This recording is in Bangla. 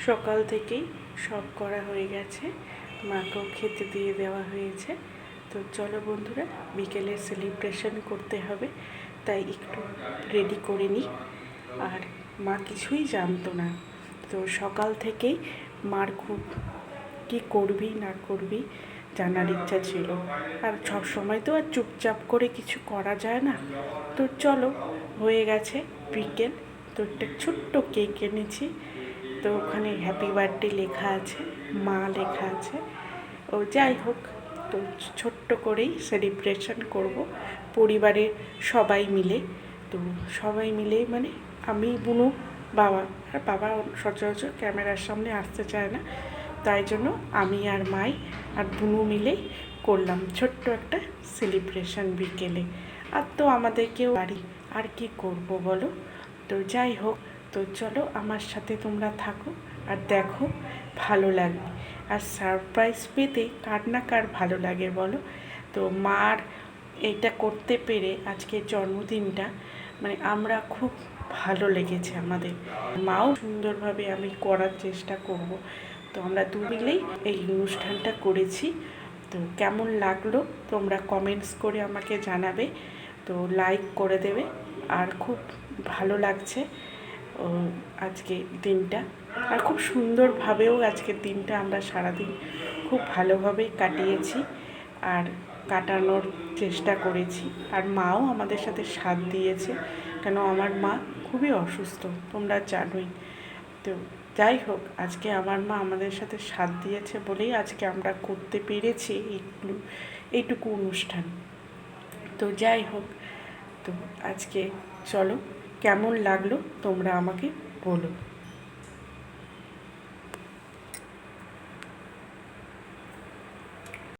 সকাল থেকেই সব করা হয়ে গেছে, মাকেও খেতে দিয়ে দেওয়া হয়েছে। তো চলো বন্ধুরা, বিকেলের সেলিব্রেশন করতে হবে, তাই একটু রেডি করে নিই। আর মা কিছুই জানতো না, তো সকাল থেকেই মার খুব কী করবি না করবি জানার ইচ্ছা ছিল। আর সব সময় তো আর চুপচাপ করে কিছু করা যায় না। তো চলো, হয়ে গেছে বিকেল। তো একটা ছোট্ট কেক এনেছি, তো ওখানে হ্যাপি বার্থডে লেখা আছে, মা লেখা আছে। ও যাই হোক, তো ছোট্ট করেই সেলিব্রেশন করব পরিবারের সবাই মিলে। তো সবাই মিলে মানে আমি, বুনু, বাবা। আর বাবা সচরাচর ক্যামেরার সামনে আসতে চায় না, তাই জন্য আমি আর মাই আর বুনু মিলেই করলাম ছোট্ট একটা সেলিব্রেশন বিকেলে। আর তো আমাদেরকেও বাড়ি আর কি করব বলো। তো যাই হোক, তো চলো আমার সাথে তোমরা থাকো আর দেখো, ভালো লাগবে। আর সারপ্রাইজ পেতে কার না কার ভালো লাগে বলো। তো মার এটা করতে পেরে আজকের জন্মদিনটা মানে আমরা খুব ভালো লেগেছে আমাদের। মাও সুন্দরভাবে আমি করার চেষ্টা করব। তো আমরা দু মিলেই এই অনুষ্ঠানটা করেছি। তো কেমন লাগলো তোমরা কমেন্টস করে আমাকে জানাবে, তো লাইক করে দেবে। আর খুব ভালো লাগছে আজকে দিনটা, আর খুব সুন্দরভাবেও আজকের দিনটা আমরা সারাদিন খুব ভালোভাবে কাটিয়েছি আর কাটানোর চেষ্টা করেছি। আর মাও আমাদের সাথে সাথ দিয়েছে, কেন আমার মা খুবই অসুস্থ, তোমরা জানোই। তো যাই হোক, আজকে আমার মা আমাদের সাথে সাথ দিয়েছে বলেই আজকে আমরা করতে পেরেছি এইটুকু অনুষ্ঠান। তো যাই হোক, তো আজকে চলো, কেমন লাগলো তোমরা আমাকে বলো।